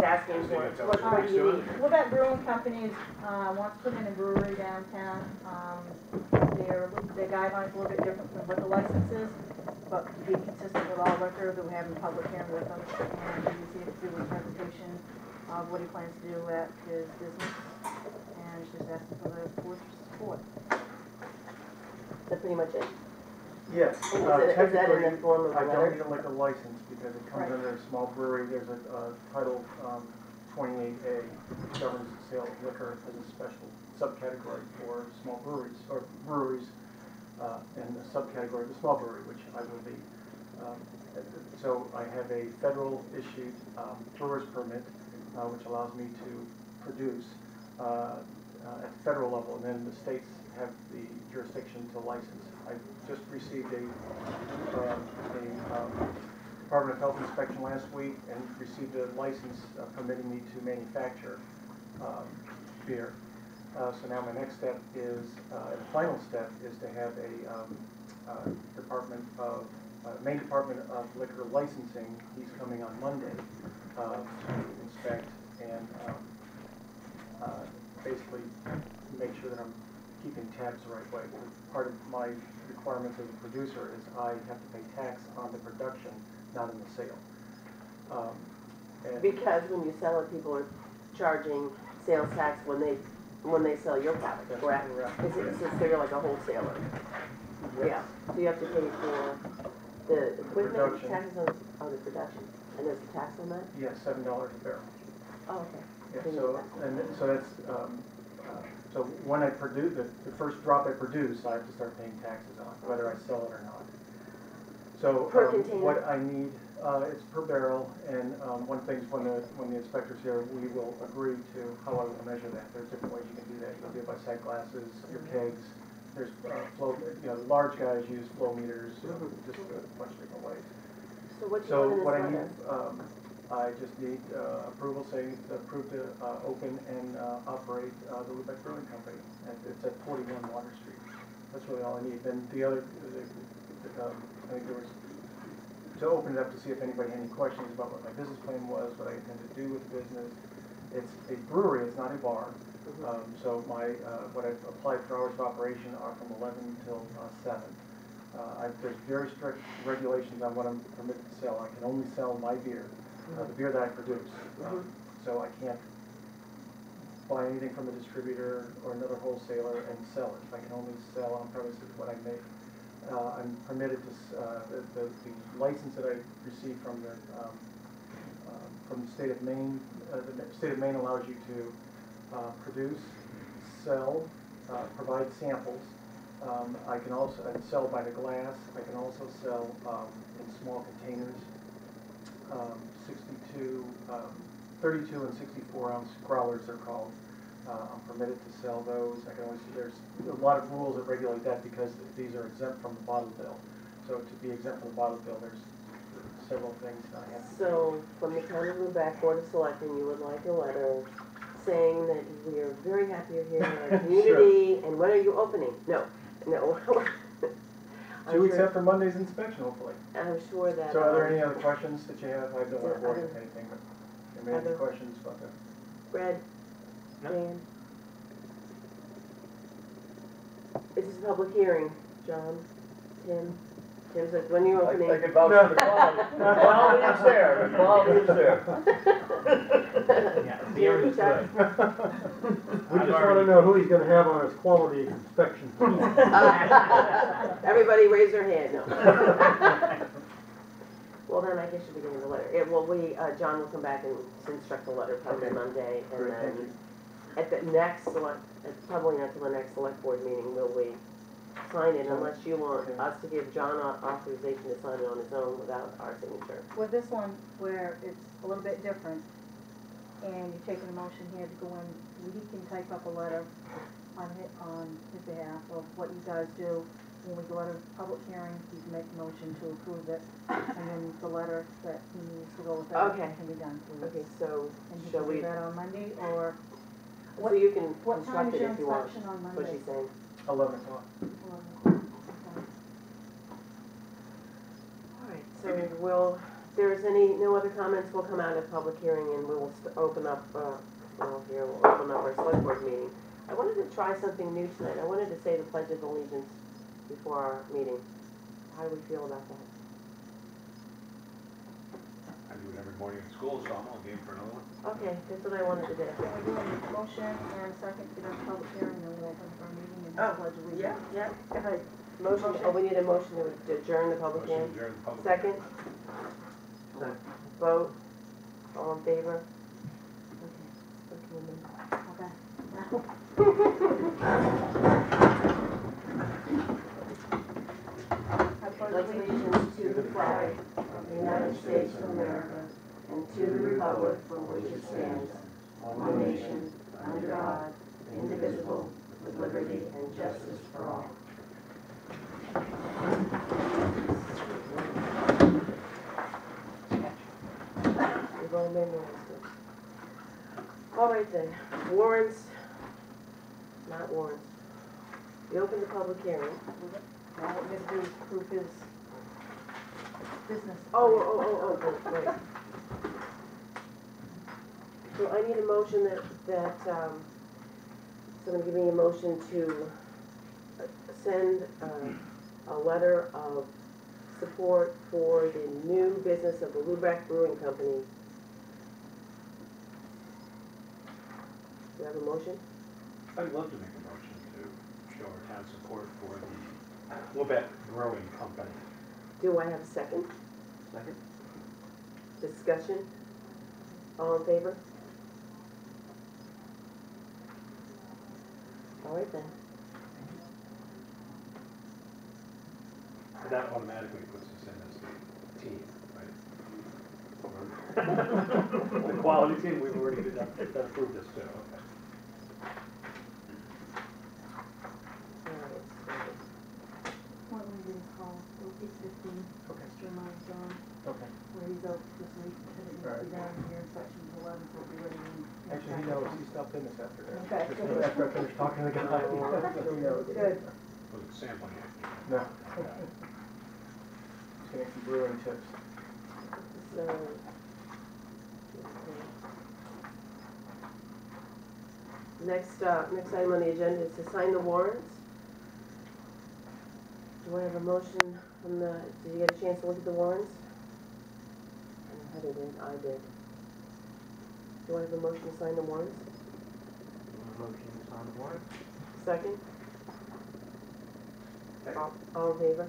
asking for it. What do you need? Lubec Brewing Company wants to put in a brewery downtown. Their guidelines a little bit different from liquor licenses, but to be consistent with all liquor, that we have in public hearing with them. And he was here to do a presentation of what he plans to do at his business, and he's just asking for the board's support. Is that pretty much it? Yes. Is that in the form of a I letter? don't need a liquor license because it comes under a small brewery. There's a Title 28A, which governs the sale of liquor as a special subcategory for small breweries, or breweries, and the subcategory of the small brewery, which I will be. So I have a federal issued brewer's permit, which allows me to produce at the federal level, and then the states have the jurisdiction to license. I just received a Department of Health inspection last week and received a license permitting me to manufacture beer. So now my next step is, the final step is to have a Maine Department of Liquor Licensing. He's coming on Monday to inspect and basically make sure that I'm keeping tabs the right way. Part of my requirements as a producer is I have to pay tax on the production, not in the sale. Because when you sell it, people are charging sales tax when they sell your product, correct? So you're like a wholesaler. Yes. Yeah. So you have to pay for the equipment, production. taxes on the production, and there's a tax on that. Yes, $7 a barrel. Oh, okay. Yeah, so that's so when I produce the first drop I produce, I have to start paying taxes on whether I sell it or not. So Per container? what I need, it's per barrel, and one thing is when the inspector's here, we will agree to how I will measure that. There's different ways you can do that. You can do it by sight glasses, your kegs. There's flow. Large guys use flow meters. Just a bunch of different ways. So what do you want in this letter? I just need approval, saying approved to open and operate the Lubec Brewing Company. And it's at 41 Water Street. That's really all I need. Then the other, I think there was, to open it up to see if anybody had any questions about what my business plan was, what I intend to do with the business. It's a brewery, it's not a bar. So what I've applied for hours of operation are from 11 till 7. There's very strict regulations on what I'm permitted to sell. I can only sell my beer. The beer that I produce. So I can't buy anything from a distributor or another wholesaler and sell it. I can only sell on premises what I make. I'm permitted to, the license that I received from the state of Maine, the state of Maine allows you to produce, sell, provide samples. I can also sell by the glass. I can also sell in small containers. 32 and 64 ounce growlers they're called. I'm permitted to sell those. I can only see there's a lot of rules that regulate that because these are exempt from the bottle bill. So to be exempt from the bottle bill, there's several things that I have to do. So from the town of Lubec Board of Selectmen, you would like a letter saying that we are very happy you're here in our community, and when are you opening? No. 2 weeks after Monday's inspection, hopefully. I'm sure that... So are there any other questions that you have? I don't want to avoid anything, but there may be any questions about that. Brad? No. Dan? This is a public hearing. John? Tim? Tim says, when are you opening? I can vouch for the quality. The quality is there. The quality is there. Yeah, beer is good. We just want to know who he's going to have on his quality inspection team. Everybody raise their hand. No. Well, then I guess you're beginning the letter. John will come back and instruct the letter probably Monday, and then at the next probably not till the next select board meeting will we sign it, unless you want us to give John authorization to sign it on his own without our signature. With this one, where it's a little bit different, and you're taking a motion here to go in, he can type up a letter on his behalf of what you guys do. When we go out of public hearing, you can make a motion to approve it, and then the letter that he needs to go with that can be done. Okay, so and you shall can we? do that on Monday, or So you can what time instruct is it your if you want. inspection on Monday? What's she saying? 11 o'clock. 11 o'clock. Okay. All right, so we'll there's no other comments, we'll come out of public hearing and we will open up, we'll open up our select board meeting. I wanted to try something new tonight. I wanted to say the Pledge of Allegiance before our meeting. How do we feel about that? I do it every morning at school, so I'm all game for another one. Okay, that's what I wanted to do. Can we do a motion and a second to the public hearing, then we'll open for a meeting and have a pledge of allegiance? Yeah. Go ahead. Motion, oh, we need a motion to adjourn the public Motion hearing. to adjourn the public. Second, Second. vote, all in favor? Okay. I pledge Allegiance to the flag of the United States of America and to the republic for which it stands, one nation, under God, indivisible, with liberty and justice for all. We've all memorized it. All right then, warrants, not warrants. We open the public hearing. Now what we're gonna do is prove his business. Oh, right. So I need a motion someone give me a motion to send a letter of support for the new business of the Lubec Brewing Company. Do you have a motion? I'd love to make a motion to show our town support for the Lubec Growing Company. Do I have a second? Second. Discussion? All in favor? All right then. That automatically puts us in as the team, right? The quality team, we've already did that approved this too, okay. All right, What we do is call 8:15, Okay. just to remind John, Okay. where he's out this week, and it needs to be down here, sections 11, so we'll be ready when. Actually, he knows, he stopped in this afternoon. Okay, Just good. after I finished talking to the guy, he knows. Good. Was it sampling it? No. Just getting some brewing tips. so. Next item on the agenda is to sign the warrants. Do I have a motion from did you get a chance to look at the warrants? Heather did, I did. Do I have a motion to sign the warrants? Motion is on the warrant. Second? All in favor?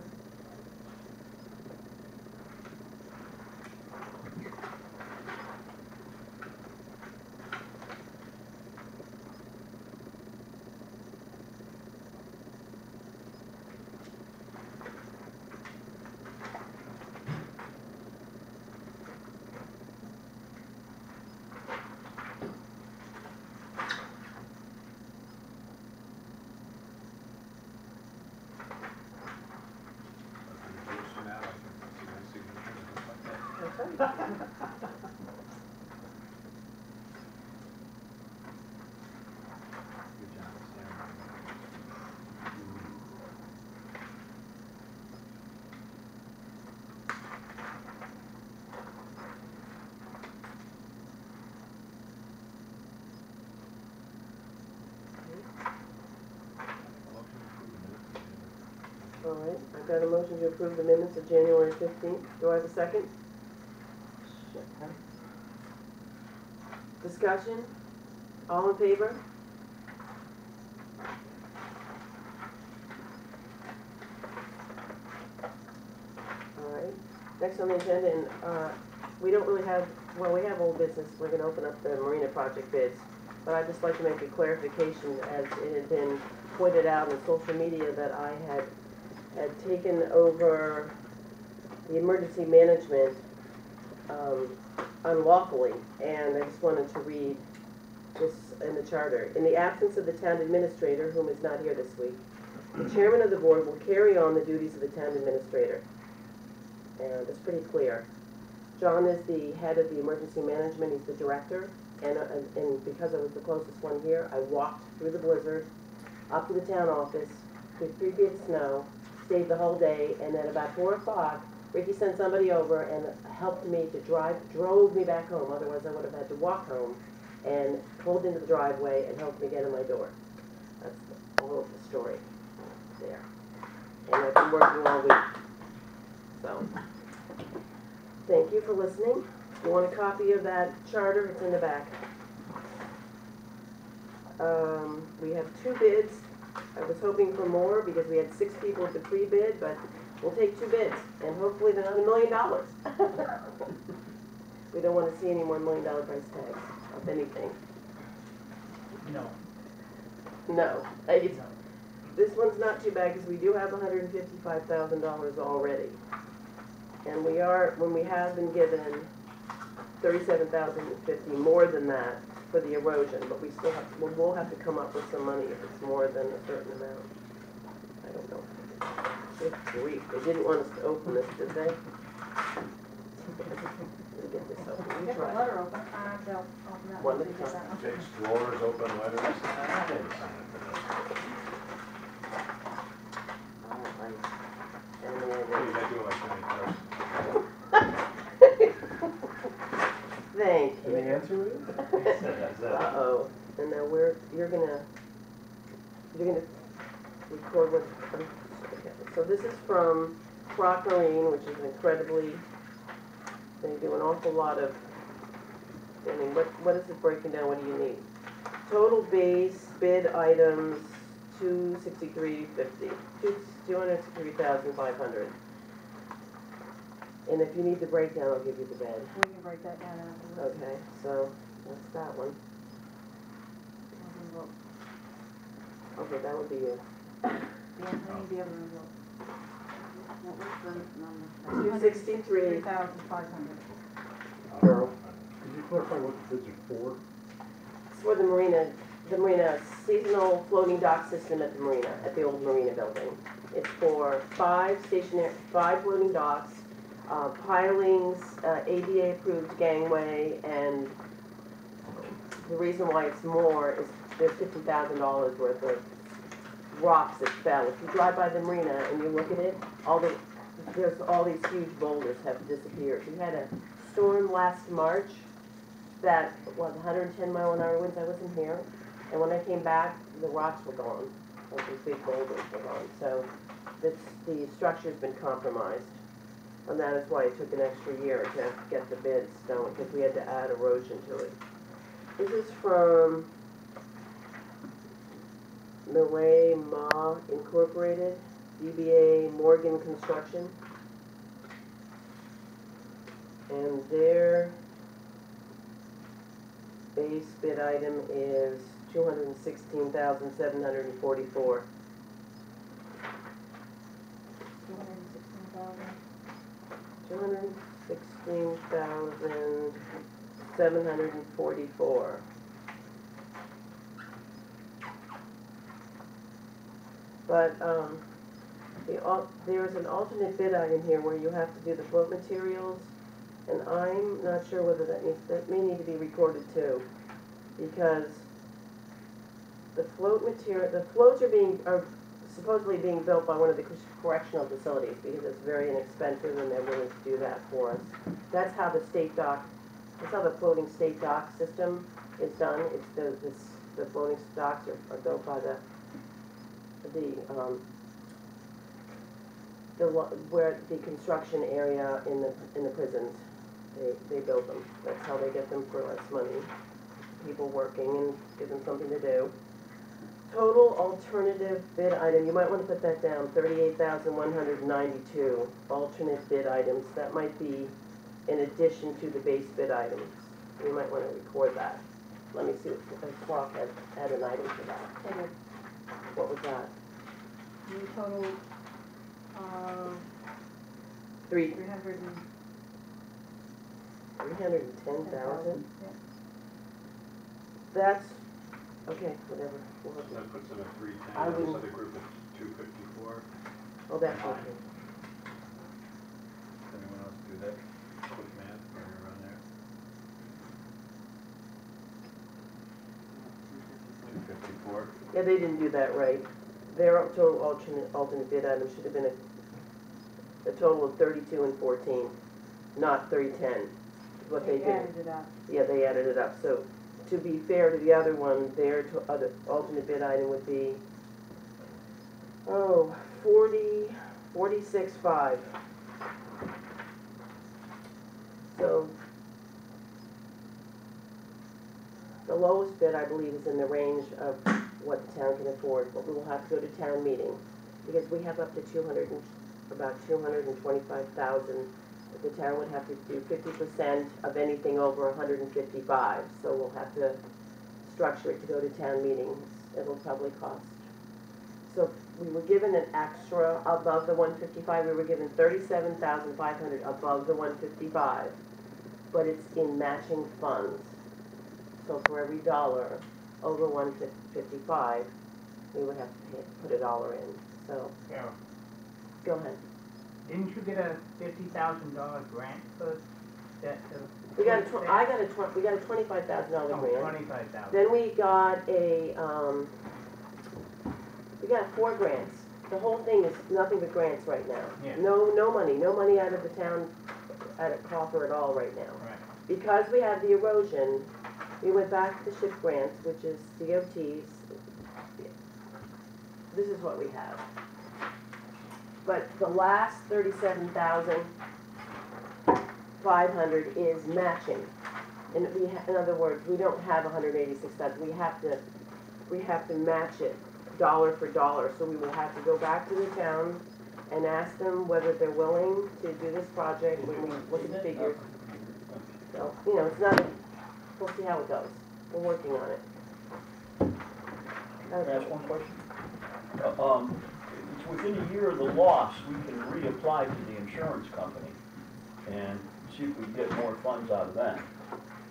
So now I can see my signature and stuff like that. That's right. Good job, Sam. All right, I've got a motion to approve the minutes of January 15th. Do I have a second? Discussion? All in favor? All right, next on the agenda, and we don't really have, well, we have old business. We're gonna open up the marina project bids. But I'd just like to make a clarification, as it had been pointed out in social media that I had taken over the emergency management unlawfully, and I just wanted to read this in the charter. In the absence of the town administrator, whom is not here this week, the chairman of the board will carry on the duties of the town administrator. And it's pretty clear. John is the head of the emergency management, he's the director, and because I was the closest one here, I walked through the blizzard, up to the town office, through 3 feet of snow, stayed the whole day, and at about 4 o'clock, Ricky sent somebody over and helped me to drove me back home, otherwise I would have had to walk home, and pulled into the driveway and helped me get in my door. That's all of the story there. And I've been working all week, so. Thank you for listening. If you want a copy of that charter, it's in the back. We have 2 bids. I was hoping for more because we had 6 people to pre-bid, but we'll take 2 bids, and hopefully they're not $1 million. We don't want to see any more $1 million price tags of anything. No. No. This one's not too bad because we do have $155,000 already. And when we have been given $37,050 more than that for the erosion, but we'll have to come up with some money if it's more than a certain amount. I don't know. Good grief, they didn't want us to open this, did they? Let's get this open. You Get the try. letter open, they'll open that One one. at a time. Takes drawers, open letters. I didn't sign it for this. All right. And You then gotta do it like that thank And the you. answer is? Uh-oh. And now you're gonna record what, okay. So this is from Croc Marine, which is they do an awful lot of, I mean, what is it breaking down? What do you need? Total base bid items, $263,500. $263,500. And if you need the breakdown, I'll give you the bid. We can break that down afterwards. Okay, so that's that one. Okay, that would be you. The other result. What was the number? 263. 3,500. Carol, could you clarify what the bids are for? It's for the marina seasonal floating dock system at the marina, at the old marina building. It's for 5 floating docks, pilings, ADA approved gangway, and the reason why it's more is there's $50,000 worth of rocks that fell. If you drive by the marina and you look at it, there's all these huge boulders have disappeared. We had a storm last March that was 110-mile-an-hour winds. I wasn't here, and when I came back, the rocks were gone. Like these big boulders were gone. So the structure's been compromised, and that is why it took an extra year to get the bids done, because we had to add erosion to it. This is from Millet Ma Incorporated, DBA Morgan Construction. And their base bid item is $216,744. 216,000. $216,744. But there's an alternate bid item here where you have to do the float materials, and I'm not sure whether that may need to be recorded too, because the floats are supposedly being built by one of the correctional facilities because it's very inexpensive and they're willing to do that for us. That's how the floating state dock system is done. It's the floating docks are built by where the construction area in the prisons. They build them. That's how they get them for less money. People working and give them something to do. Total alternative bid item, you might want to put that down, 38,192 alternate bid items. That might be in addition to the base bid items. You might want to record that. Let me see if Clark had an item for that. Okay, What was that? new total, 310,000? Yeah. That's, okay, whatever. We'll have So that puts them at 310, I and this wouldn't- other group at 254. Oh, that's okay. Does anyone else do that quick math while you're around there? 254? Yeah, they didn't do that right. Their total alternate bid item should have been a total of 32 and 14, not 310, is what they did. added it up. Yeah, they added it up, so to be fair to the other one, their other alternate bid item would be, 46.5. So, the lowest bid, I believe, is in the range of what the town can afford, but we will have to go to town meeting, because we have up to about 225,000. The town would have to do 50% of anything over 155, so we'll have to structure it to go to town meetings. It'll probably cost. So we were given an extra above the 155, we were given 37,500 above the 155, but it's in matching funds. So for every dollar over 155, we would have to put $1 in, so, Carol, go ahead. didn't you get a $50,000 grant for that? We got a $25,000 Oh, grant. 25,000. Then we got we got 4 grants. The whole thing is nothing but grants right now. Yeah. No money out of the town, out of coffer at all right now. Right. Because we have the erosion, we went back to the SHIP grants, which is DOTs. This is what we have. But the last 37,500 is matching. And in other words, we don't have 186,000. We have to match it dollar for dollar. So we will have to go back to the town and ask them whether they're willing to do this project when we look at the figures. So, you know, it's not, we'll see how it goes. We're working on it. Can I ask one question? It's within a year of the loss, we can reapply to the insurance company and see if we get more funds out of them.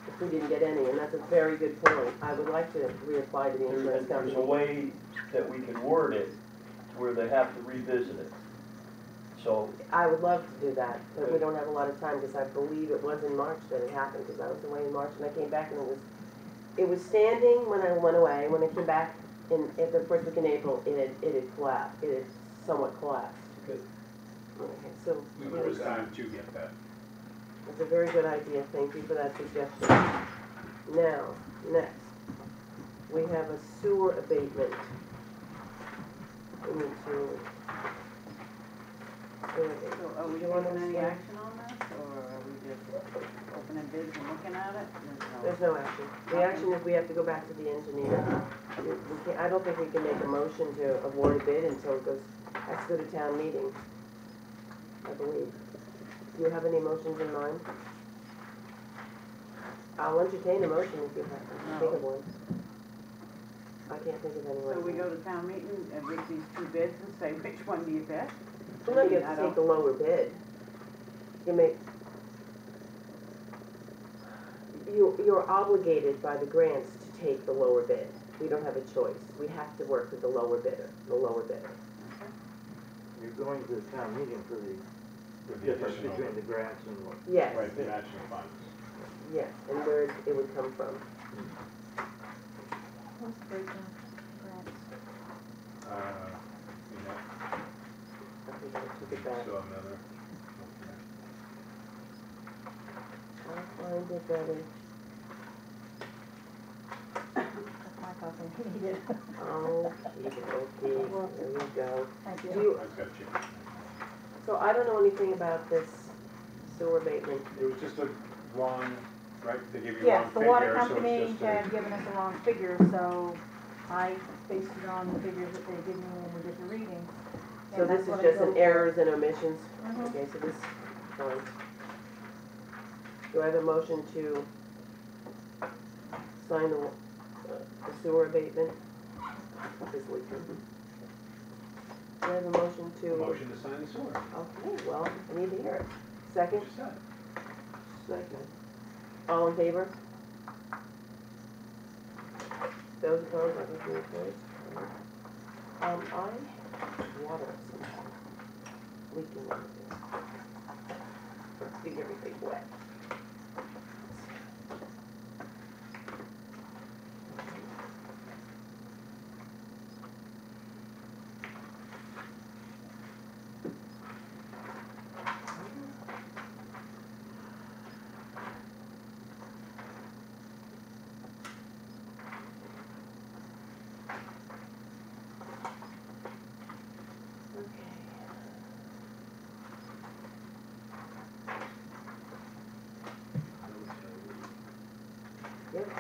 If we didn't get any, and that's a very good point. I would like to reapply to the insurance There's company. a way that we can word it to where they have to revisit it. So, I would love to do that, but we don't have a lot of time, because I believe it was in March that it happened, because I was away in March, and I came back and it was standing when I went away. When I came back in the first week in April, it had collapsed, it had somewhat collapsed. Good. Okay, so It was time to get that. it's a very good idea, thank you for that suggestion. Now, next, we have a sewer abatement. We need to. So are we Do you want to taking any explain? action on this, or are we just opening bids and looking at it? There's no action. The action is we have to go back to the engineer. We can't, I don't think we can make a motion to award a bid until it goes, has to go to town meeting, I believe. Do you have any motions in mind? I'll entertain a motion if you have, think of one. I can't think of any right So we now. go to town meeting and with these 2 bids and say, which one do you pick? Well, no, you have to take the lower bid. You may, you're obligated by the grants to take the lower bid. We don't have a choice. We have to work with the lower bidder, You're going to the town meeting for the With the difference additional, between the grants and what? Yes, right, the matching funds. yes, and where it would come from. What's the breakdown? Grants. You know, I think I took it back. so another, okay. I'll find it, Betty. That's my copy, I need it. Okay, there you go. Thank Do you. you, I've got you. so I don't know anything about this sewer abatement. It was just a wrong, right, they gave you a Yes, wrong the figure, water so company it's just a. had given us a wrong figure, so I based it on the figures that they gave me when we did the reading. So And this that's is what I just go an with. errors and omissions? Mhm. Okay, so this, fine. Do I have a motion to sign the sewer abatement? This weekend. Do I have a motion to? Motion to sign the sewer. Okay, well, I need to hear it. What Second? you said. Second. All in favor? Those opposed, I think we opposed. I water somehow leaking on this. Getting everything wet.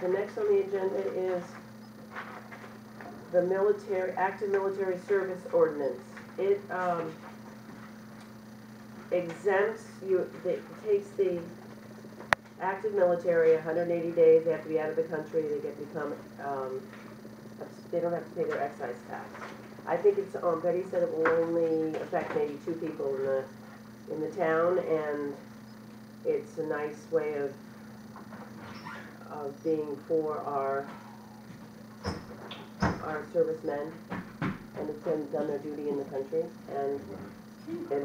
The next on the agenda is the active military service ordinance. It, exempts you, it takes the active military 180 days, they have to be out of the country, they they don't have to pay their excise tax. I think it's, Betty said it will only affect maybe 2 people in the town, and it's a nice way of being for our servicemen, and it's done their duty in the country, and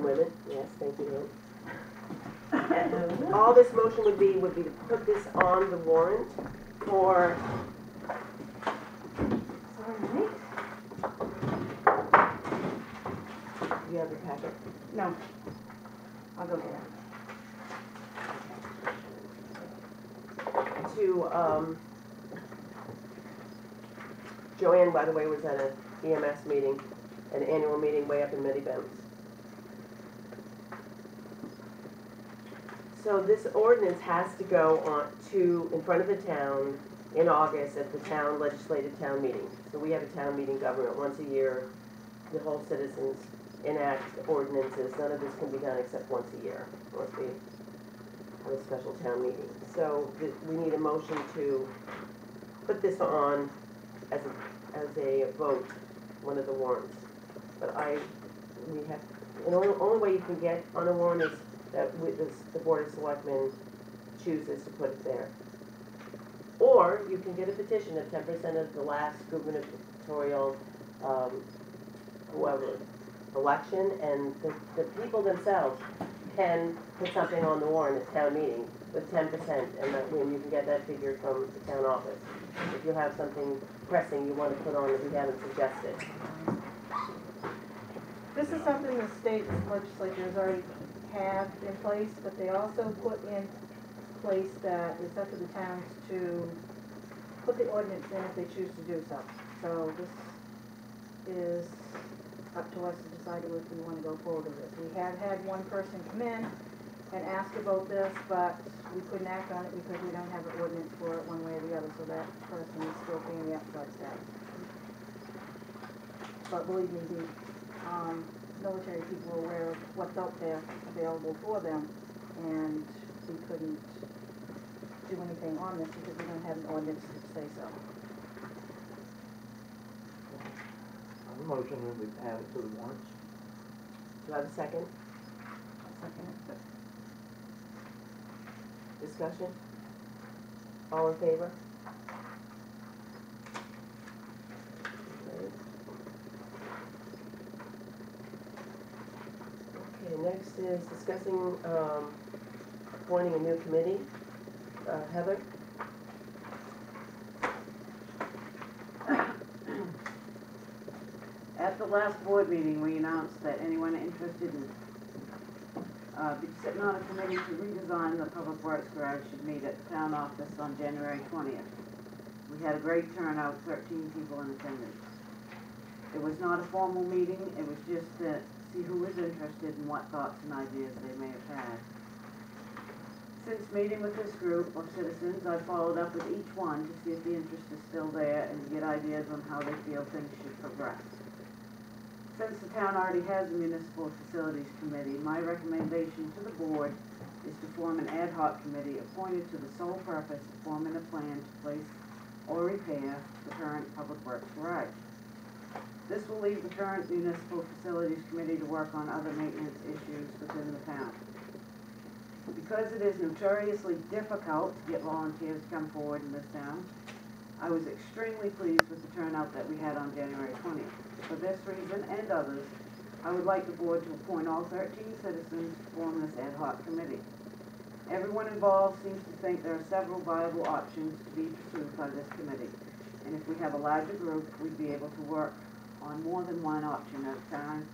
women, yes, thank you. And all this motion would be to put this on the warrant for, you have your packet? No, I'll go get it. To, Joanne, by the way, was at an EMS meeting, an annual meeting way up in Mid-Bounds. So this ordinance has to go in front of the town in August at the town legislative town meeting. So we have a town meeting government once a year. The whole citizens enact ordinances. None of this can be done except once a year, unless we have a special town meeting. So we need a motion to put this on as a vote, one of the warrants. But the only way you can get on a warrant is that the Board of Selectmen chooses to put it there. Or you can get a petition of 10% of the last gubernatorial, election, and the people themselves can put something on the warrant at town meeting with 10%, and when you can get that figure from the town office. If you have something pressing you want to put on that we haven't suggested. This is something the state legislatures already have in place, but they also put in place that it's up to the towns to put the ordinance in if they choose to do so. So this is up to us to decide if we want to go forward with this. We have had one person come in and ask about this, but we couldn't act on it because we don't have an ordinance for it one way or the other, so that person is still paying the excise tax. But believe me, the military people are aware of what's out there available for them, and we couldn't do anything on this because we don't have an ordinance to say so. On the motion, and we add it to the warrants. Do I have a second? Second. Discussion? All in favor? Okay, next is discussing appointing a new committee. Heather? At the last board meeting, we announced that anyone interested in sitting on a committee to redesign the Public Works Garage should meet at the town office on January 20th. We had a great turnout, 13 people in attendance. It was not a formal meeting, it was just to see who was interested and what thoughts and ideas they may have had. Since meeting with this group of citizens, I followed up with each one to see if the interest is still there and to get ideas on how they feel things should progress. Since the town already has a municipal facilities committee, my recommendation to the board is to form an ad hoc committee appointed to the sole purpose of forming a plan to place or repair the current Public Works garage. This will leave the current municipal facilities committee to work on other maintenance issues within the town. Because it is notoriously difficult to get volunteers to come forward in this town, I was extremely pleased with the turnout that we had on January 20th. For this reason and others, I would like the board to appoint all 13 citizens to form this ad hoc committee. Everyone involved seems to think there are several viable options to be pursued by this committee. And if we have a larger group, we'd be able to work on more than one option at a time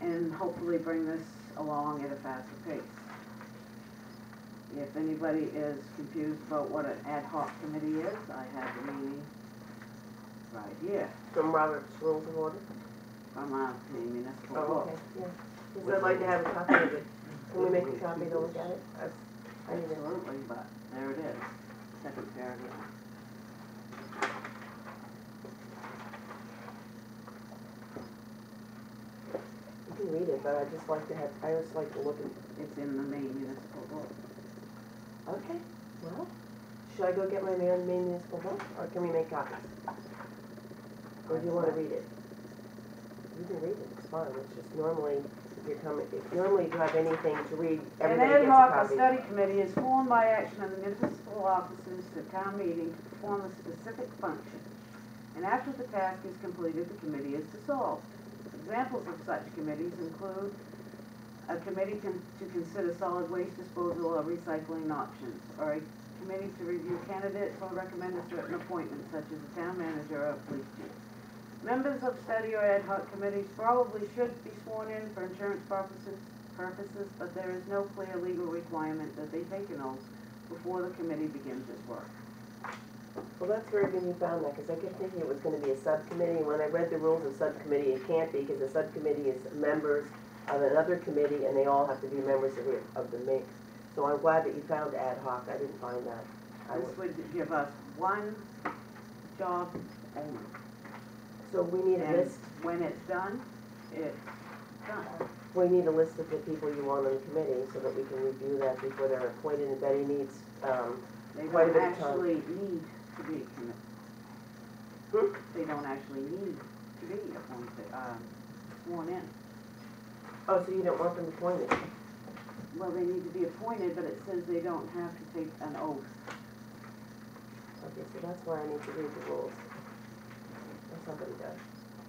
and hopefully bring this along at a faster pace. If anybody is confused about what an ad hoc committee is, I have the meaning right here From Robert's Rules of Order? from our municipal Oh, book. okay, yeah. Because I'd like to have a copy of it. Can we make a copy to look at it? I need it. Absolutely, but there it is, second paragraph. can read it, but I just like to have, I just like to look at, It's in the main municipal book. okay, well, should I go get my main municipal book, or can we make copies? Or do you wanna read it? You can read it, it's fine, it's just normally, if you're coming, if normally you have anything to read, An everybody ad gets a hoc copy. study committee is formed by action of the municipal officers to town meeting to perform a specific function. And after the task is completed, the committee is dissolved. Examples of such committees include a committee to consider solid waste disposal or recycling options, or a committee to review candidates or recommend a certain appointment, such as a town manager or a police chief. Members of study or ad hoc committees probably should be sworn in for insurance purposes, but there is no clear legal requirement that they take an oath before the committee begins its work. Well, that's very good you found that, because I kept thinking it was gonna be a subcommittee, and when I read the rules of subcommittee, it can't be, because the subcommittee is members of another committee, and they all have to be members of the main. So I'm glad that you found ad hoc, I didn't find that. This would give us one job only. So we need a And list, when it's done, it's done. we need a list of the people you want on the committee, so that we can review that before they're appointed, and Betty needs, They quite a don't bit of time. actually need to be committed. Hmm? They don't actually need to be appointed, sworn in. Oh, so you don't want them appointed? Well, they need to be appointed, but it says they don't have to take an oath. Okay, so that's why I need to read the rules. Or somebody does.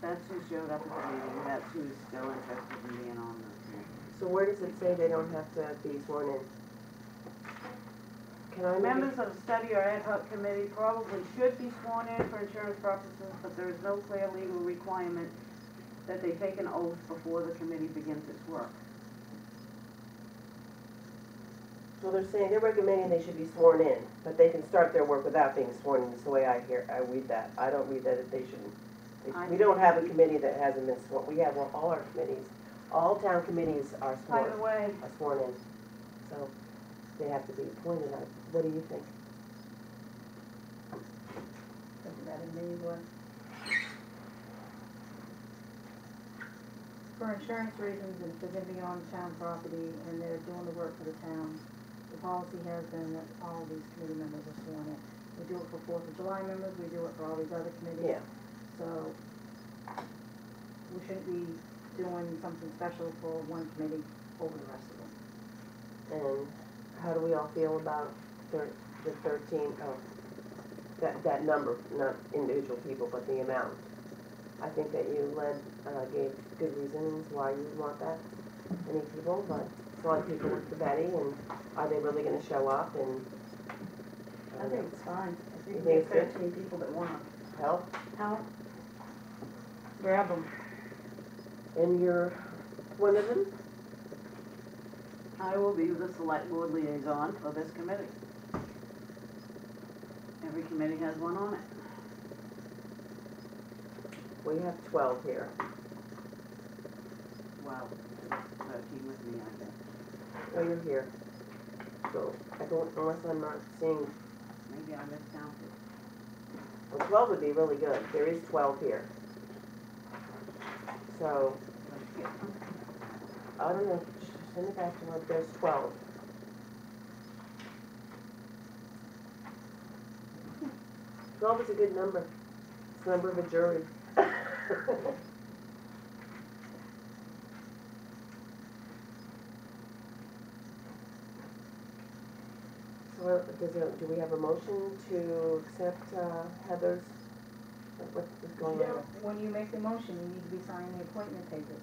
That's who showed up at the meeting, that's who's still interested in being on the committee. So where does it say they don't have to be sworn in? Can I make Members of a study or ad hoc committee probably should be sworn in for insurance purposes, but there is no clear legal requirement that they take an oath before the committee begins its work. So they're saying, they're recommending they should be sworn in, but they can start their work without being sworn in, is the way I read that. I don't read that they shouldn't. We don't have a committee that hasn't been sworn, we have all our committees, all town committees are By sworn, the way, are sworn in. So they have to be appointed. What do you think? Doesn't matter to me what. For insurance reasons, if they're gonna be on town property and they're doing the work for the town, the policy has been that all these committee members are sworn in. We do it for 4th of July members, we do it for all these other committees. Yeah. So we shouldn't be doing something special for one committee over the rest of them. And how do we all feel about the 13, that number, not individual people, but the amount? I think that you gave good reasons why you want that many people, but it's a lot of people with the Betty, and are they really gonna show up, and? I think it's fine. I You think think we it's have good? 13 people that wanna Help, help. Grab them. and you're one of them? I will be the select board liaison for this committee. Every committee has one on it. We have 12 here. Well, 13 with me, I guess. Oh, you're here. So, I don't, unless I'm not seeing, Maybe I miscounted. well, 12 would be really good. There is 12 here. So, Let's get them. I don't know, send it back to what, there's 12. Twelve is a good number. It's the number of a jury. So, do we have a motion to accept Heather's, what is going on? When you make the motion, you need to be signing the appointment papers.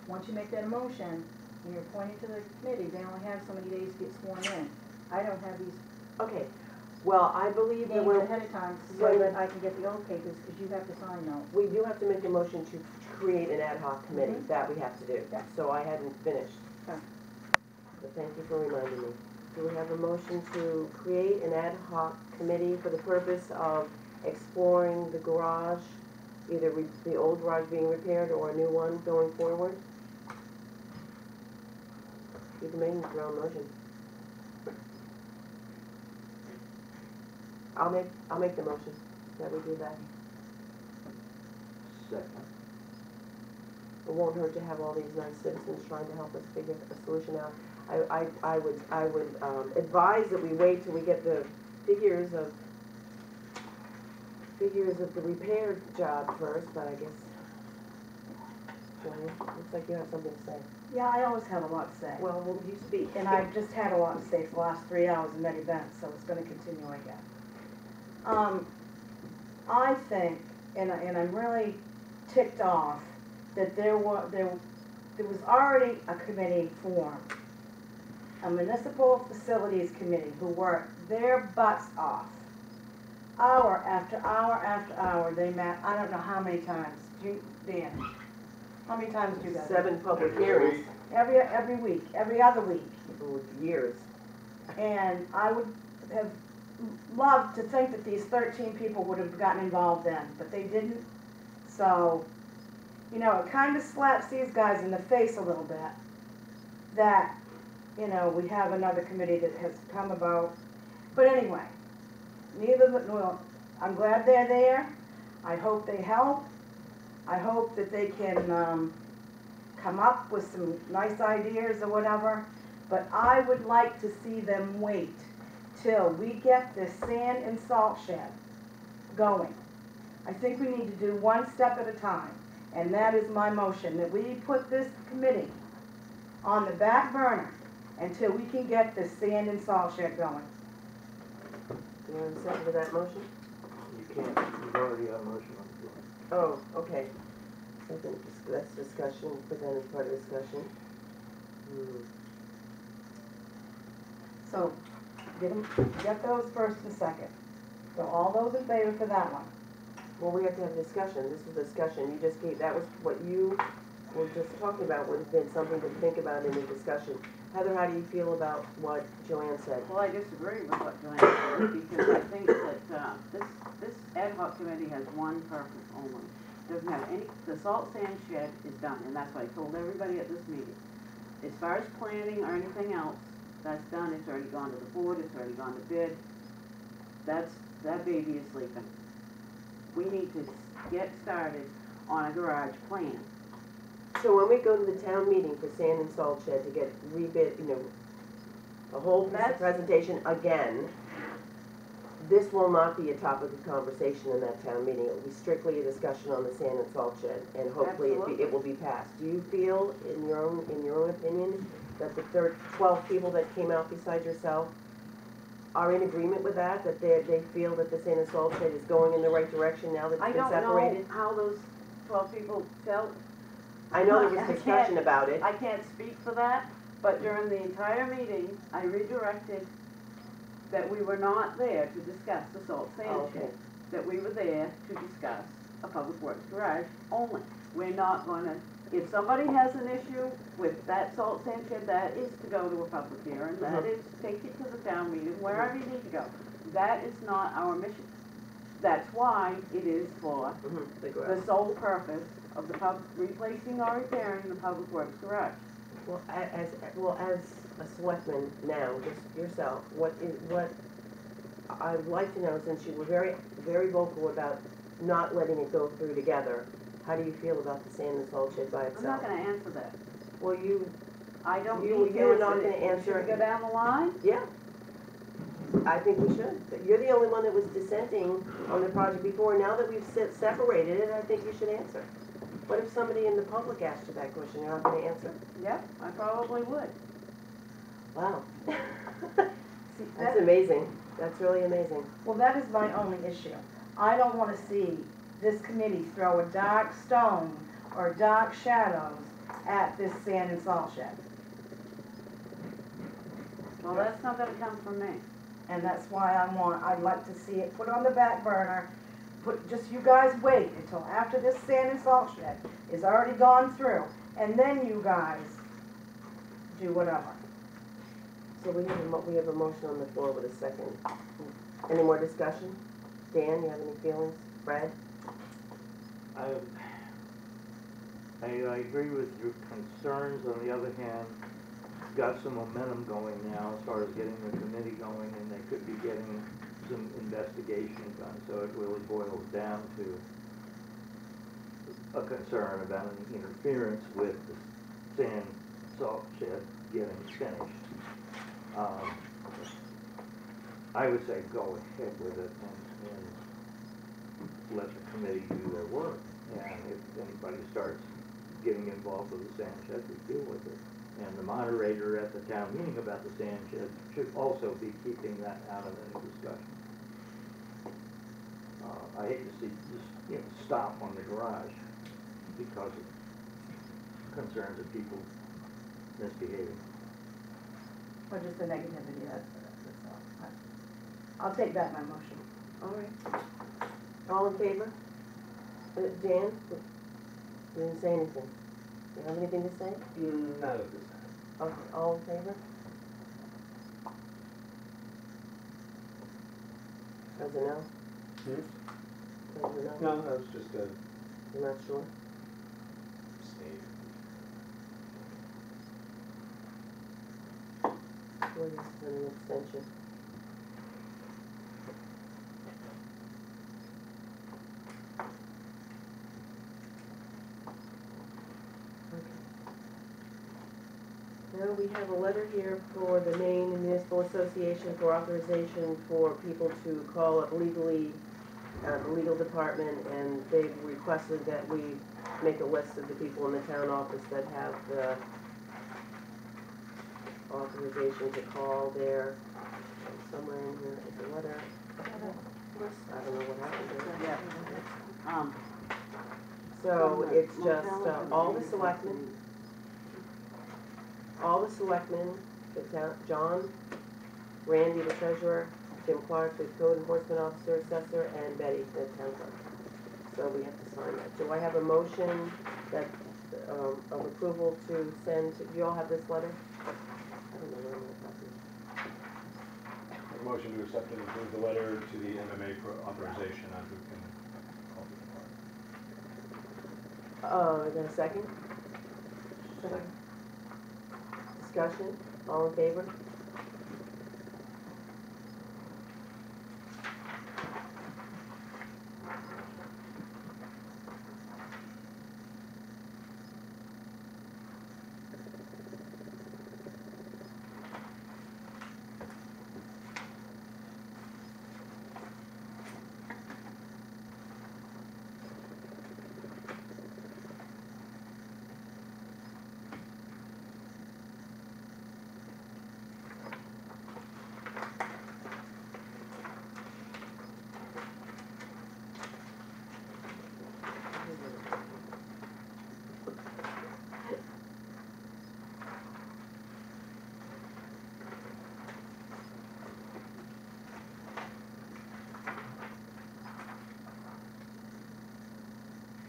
Once you make that motion, and you're appointed to the committee, they only have so many days to get sworn in. I don't have these Okay, well, I believe that names we're, ahead of time so that I can get the old papers, because you have to sign those. we do have to make a motion to create an ad hoc committee, Mhm. that we have to do. Yeah. So I hadn't finished. Okay. So thank you for reminding me. Do we have a motion to create an ad hoc committee for the purpose of exploring the garage, either the old garage being repaired or a new one going forward? You can make your own motion. I'll make the motion that we do that. Second. it won't hurt to have all these nice citizens trying to help us figure a solution out. I would advise that we wait till we get the figures of the repair job first, but I guess, Joanne, looks like you have something to say. Yeah, I always have a lot to say. Well, will you speak? And I've just had a lot to say for the last 3 hours in many events, so it's gonna continue, I guess. I think, and I'm really ticked off, that there was already a committee formed, a municipal facilities committee who worked their butts off. Hour after hour after hour, they met, I don't know how many times, Dan, how many times do you guys? 7 public hearings. Every week, every other week. For years. And I would have loved to think that these 13 people would have gotten involved then, but they didn't. So, you know, it kind of slaps these guys in the face a little bit that, you know, we have another committee that has come about. But anyway, I'm glad they're there. I hope they help. I hope that they can come up with some nice ideas or whatever. But I would like to see them wait till we get this sand and salt shed going. I think we need to do one step at a time. And that is my motion, that we put this committee on the back burner until we can get this sand and salt shed going. Do you want to second to that motion? You can't, you've already got a motion on the floor. Oh, okay. Second, that's discussion, put that as part of discussion. So, get those first and second. So all those in favor for that one? Well, we have to have discussion. This was discussion. You just gave, that was what you were just talking about, would have been something to think about in the discussion. Heather, how do you feel about what Joanne said? Well, I disagree with what Joanne said, because I think that this ad hoc committee has one purpose only. Doesn't have any, the salt sand shed is done, and that's what I told everybody at this meeting. As far as planning or anything else, that's done, it's already gone to the board, it's already gone to bid. That baby is sleeping. We need to get started on a garage plan. So when we go to the town meeting for sand and salt shed to get rebid, you know, a whole piece of presentation again, this will not be a topic of conversation in that town meeting. It will be strictly a discussion on the sand and salt shed, and hopefully it will be passed. Do you feel, in your own opinion, that the 12 people that came out besides yourself are in agreement with that? That they feel that the sand and salt shed is going in the right direction now that it's been separated? I don't know how those 12 people felt. I know there was discussion about it. I can't speak for that, but during the entire meeting, I redirected that we were not there to discuss the salt sand shed. That we were there to discuss a public works garage only. We're not gonna, if somebody has an issue with that salt sand shed, that is to go to a public hearing, that is take it to the town meeting, wherever you need to go. That is not our mission. That's why it is for the sole purpose of the replacing or repairing the public works garage. Well, as a selectman now, just yourself, what I'd like to know, since you were very, very vocal about not letting it go through together, how do you feel about the sand and salt shed by itself? I'm not gonna answer that. Well, I don't you're need to not answer gonna it. answer. Should we go down the line? Yeah. I think we should. You're the only one that was dissenting on the project before. Now that we've separated it, I think you should answer. What if somebody in the public asked you that question? You're not gonna answer? Yep, I probably would. Wow. See, That's amazing. That's really amazing. Well, that is my only issue. I don't want to see this committee throw a dark stone or dark shadows at this sand and salt shed. Well, that's not gonna come from me. And that's why I'd like to see it put on the back burner. Just you guys wait until after this sand and salt shed is already gone through, and then you guys do whatever. So we have a motion on the floor with a second. Any more discussion? Dan, you have any feelings? Fred? I agree with your concerns. On the other hand, it's got some momentum going now as far as getting the committee going, and they could be getting some investigation done. So it really boils down to a concern about any interference with the sand salt shed getting finished. I would say go ahead with it and let the committee do their work. And if anybody starts getting involved with the sand shed, we deal with it. And the moderator at the town meeting about the sand shed should also be keeping that out of any discussion. I hate to see this, stop on the garage because of concerns of people misbehaving. Or just the negativity, that's all. I'll take back my motion. All right. All in favor? Dan, you didn't say anything. Do you have anything to say? Not at this time. Okay, all in favor? Does it no? Hmm? Does it no? No, that was just a You're not sure? state. Well, this is an extension. Now we have a letter here for the Maine Municipal Association for authorization for people to call up legally, the legal department, and they've requested that we make a list of the people in the town office that have the authorization to call there. Somewhere in here is a letter. I don't know what happened there. Yeah. So it's just all the selectmen, the town, John, Randy, the treasurer, Jim Clark, the code enforcement officer, assessor, and Betty, the town clerk. So we have to sign that. Do I have a motion that, of approval to send, do you all have this letter? I don't know where my copy is. Make a motion to accept and approve the letter to the MMA for authorization on who can call the department. I got a second? Second. Discussion, all in favor?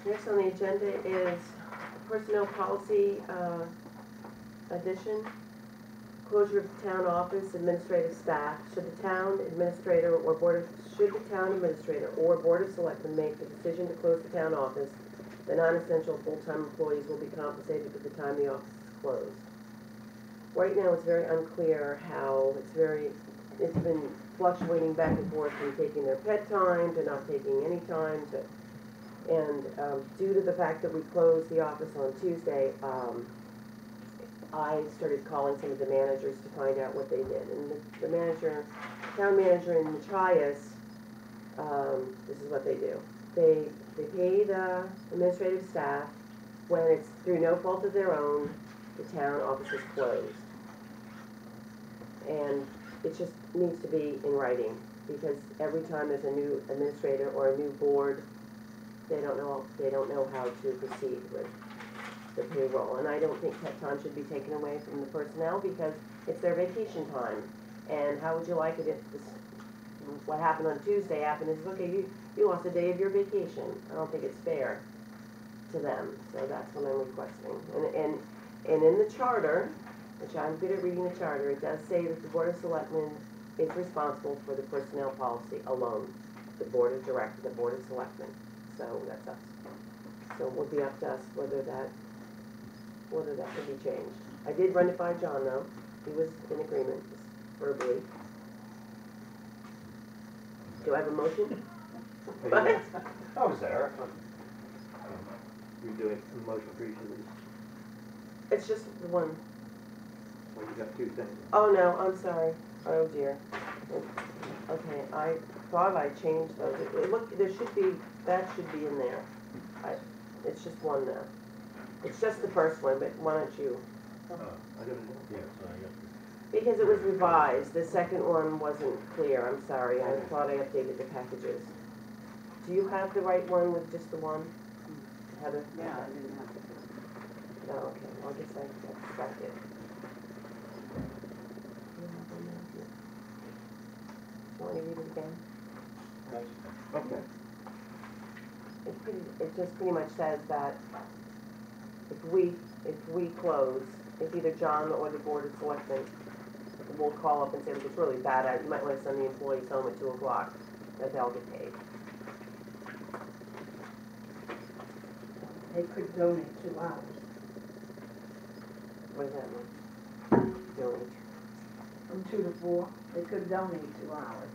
Next on the agenda is personnel policy addition. Closure of the town office, administrative staff. Should the town administrator or board of selectmen make the decision to close the town office, the non-essential full-time employees will be compensated for the time the office is closed. Right now, it's very unclear how, it's been fluctuating back and forth from taking their pet time to not taking any time to. And due to the fact that we closed the office on Tuesday, I started calling some of the managers to find out what they did. And the manager, town manager in Machias, this is what they do. They pay the administrative staff when it's through no fault of their own, the town office is closed. And it just needs to be in writing, because every time there's a new administrator or a new board, they don't know how to proceed with the payroll. And I don't think pet time should be taken away from the personnel because it's their vacation time. And how would you like it if this, what happened on Tuesday happened is, okay, you lost a day of your vacation. I don't think it's fair to them. So that's what I'm requesting. And in the charter, which I'm good at reading the charter, it does say that the Board of Selectmen is responsible for the personnel policy alone. The Board of Directors, the Board of Selectmen. So that's us. So it would be up to us whether that can be changed. I did run it by John though. He was in agreement, just verbally. Do I have a motion? What? I was there. you're doing a motion for each of these? It's just the one. Well, you got two things. Oh, no, I'm sorry. Oh, dear. Okay, I thought I changed those. Look, there should be, that should be in there. It's just one now. It's just the first one, but why don't you? I got it. Yeah, so I got Because it was revised. The second one wasn't clear. I'm sorry. I thought I updated the packages. Do you have the right one with just the one? Heather? Yeah, I didn't have to. No, okay. Well, I guess that's back it. Want me to read it again? it. Okay. It just pretty much says that if we close, if either John or the Board of Selectmen will call up and say, look, it's really bad out, you might want to send the employees home at 2 o'clock, that they'll get paid. They could donate 2 hours. What does that mean? Donate. From 2 to 4, they could donate 2 hours.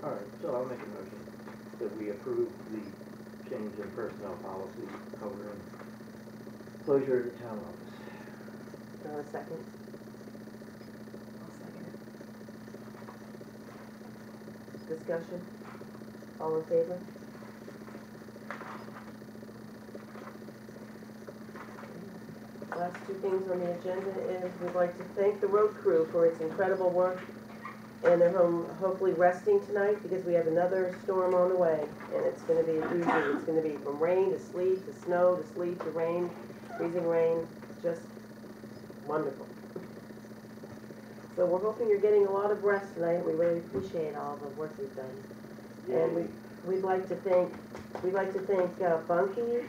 All right, so I'll make a motion that we approve the change in personnel policy covering closure of the town office. Do you have a second? I'll second it. Discussion? All in favor? Last two things on the agenda is we'd like to thank the road crew for its incredible work, and they're home hopefully resting tonight because we have another storm on the way, and it's going to be a doozy. It's going to be from rain to sleet to snow to sleet to rain, freezing rain, just wonderful. So we're hoping you're getting a lot of rest tonight. We really appreciate all the work you've done. And we'd like to thank Bunky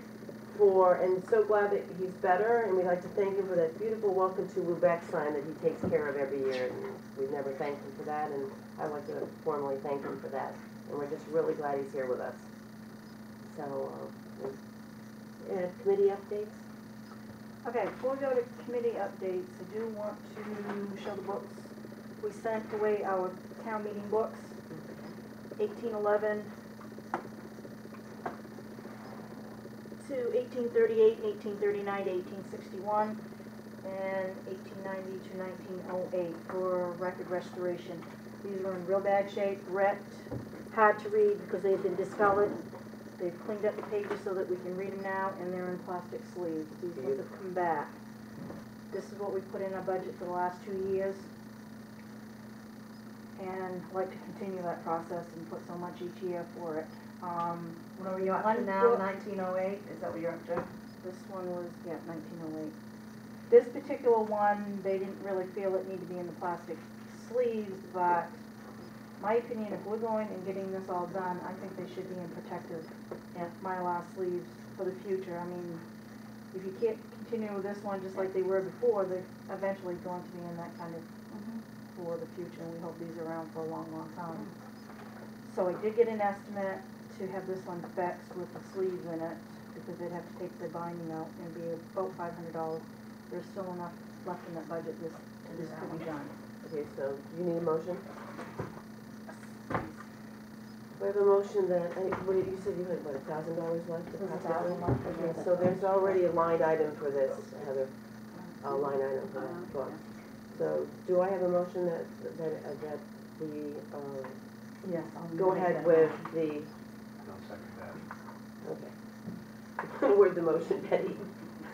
and so glad that he's better, and we'd like to thank him for that beautiful welcome to Lubec sign that he takes care of every year, and we've never thanked him for that, and I'd like to formally thank him for that, and we're just really glad he's here with us. So, committee updates? Okay, before we go to committee updates, I do want to show the books. We sent away our town meeting books, 1811 to 1838, 1839 to 1861, and 1890 to 1908 for record restoration. These are in real bad shape, wrecked, hard to read because they've been discolored. They've cleaned up the pages so that we can read them now, and they're in plastic sleeves. These ones have come back. This is what we put in our budget for the last 2 years. And I'd like to continue that process and put so much each year for it. What are you up to One now, book- 1908, is that what you're up to? This one was, 1908. This particular one, they didn't really feel it needed to be in the plastic sleeves, but my opinion, if we're going and getting this all done, I think they should be in protective mylar sleeves for the future. I mean, if you can't continue with this one just like they were before, they're eventually going to be in that kind of for the future, and we hope these are around for a long, long time. So I did get an estimate to have this one fixed with the sleeves in it, because they'd have to take the binding out and be about $500. There's still enough left in that budget this could be done. Okay, so you need a motion? We have a motion that, you said you had, what, $1,000 left? There's $1,000 left. Okay, so there's already a line item for this, Heather, a line item for that book. So, do I have a motion that we, Yes. go ahead with the, Don't second that. okay. Word the motion, Betty.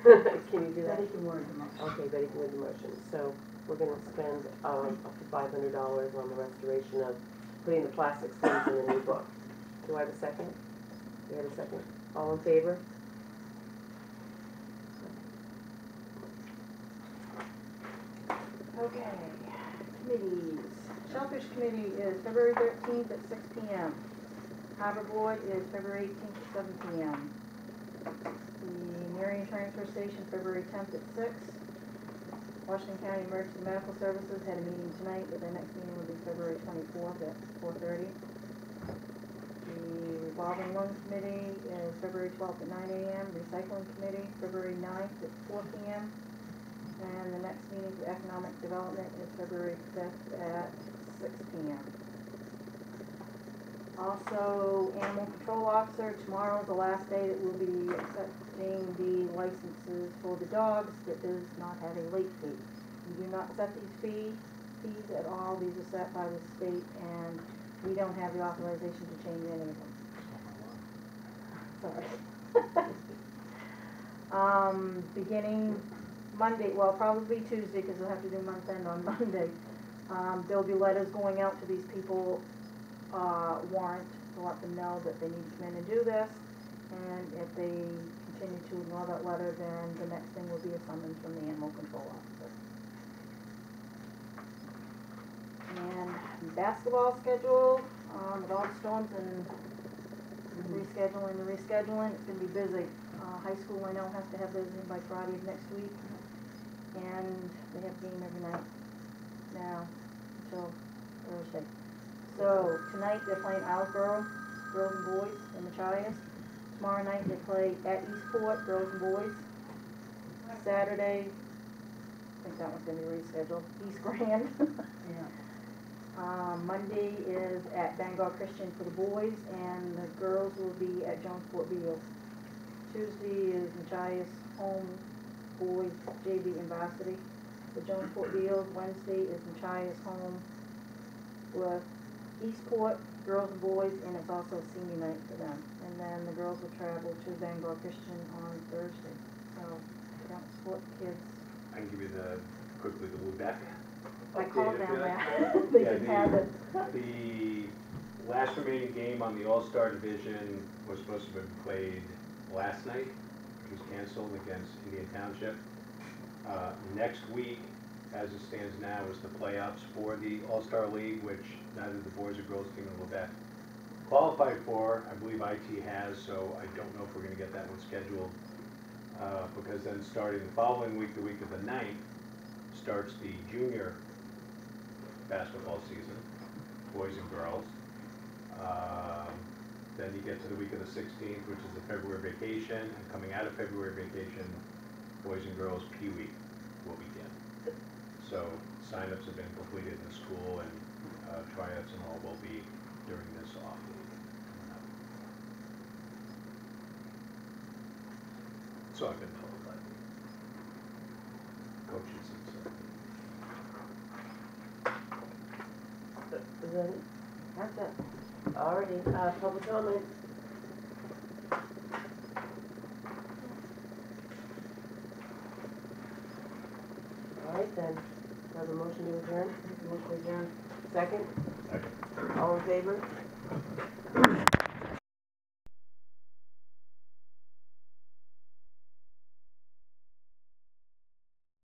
Can you do that? Betty can word the motion. Okay, Betty can word the motion. So, we're gonna spend, up to $500 on the restoration of putting the plastic sleeves in the new book. Do I have a second? Do you have a second? All in favor? Okay, committees. Shellfish Committee is February 13th at 6 p.m. Harbor Board is February 18th at 7 p.m. The Marion Transfer Station, February 10th at 6. Washington County Emergency Medical Services had a meeting tonight, but their next meeting will be February 24th at 4:30. The Revolving Loan Committee is February 12th at 9 a.m. Recycling Committee, February 9th at 4 p.m. And the next meeting for Economic Development is February 5th at 6 p.m. Also, animal control officer, tomorrow's the last day that we'll be accepting the licenses for the dogs that does not have a late fee. We do not set these fees at all, these are set by the state, and we don't have the authorization to change any of them. Sorry. Beginning Monday, well, probably Tuesday, because we'll have to do month end on Monday. There'll be letters going out to these people, warrant, to let them know that they need to come in and do this. And if they continue to ignore that letter, then the next thing will be a summons from the animal control officer. And basketball schedule, with all the storms and rescheduling, it's gonna be busy. High school, I know, has to have those in by Friday of next week, and they have game every night now until Thursday. So tonight they're playing Islesboro, girls and boys, in Machias. Tomorrow night they play at Eastport, girls and boys. Saturday, I think that one's gonna be rescheduled, East Grand. Monday is at Bangor Christian for the boys, and the girls will be at Jonesport Beals. Tuesday is Machias home, boys, JV and varsity. The Jonesport Beals. Wednesday is Machias home with Eastport, girls and boys, and it's also senior night for them. And then the girls will travel to Bangor Christian on Thursday. So, don't split kids. I can give you quickly the Lubec. I called update, if them you like. that. They Yeah, can have it. The last remaining game on the All-Star Division was supposed to have been played last night, which was canceled against Indian Township. Next week, as it stands now, is the playoffs for the All-Star League, which neither the boys or girls team in Lubec qualified for. I believe IT has, so I don't know if we're gonna get that one scheduled. Because then starting the following week, the week of the 9th, starts the junior basketball season, boys and girls. Then you get to the week of the 16th, which is the February vacation, and coming out of February vacation, boys and girls Pee Wee will begin. So signups have been completed in the school, and tryouts and all will be during this off week. So I've been told by the coaches and so. Is that it? That's it. Already, public comment. All right then, have a motion to adjourn? Motion to adjourn. Second? Second. All in favor?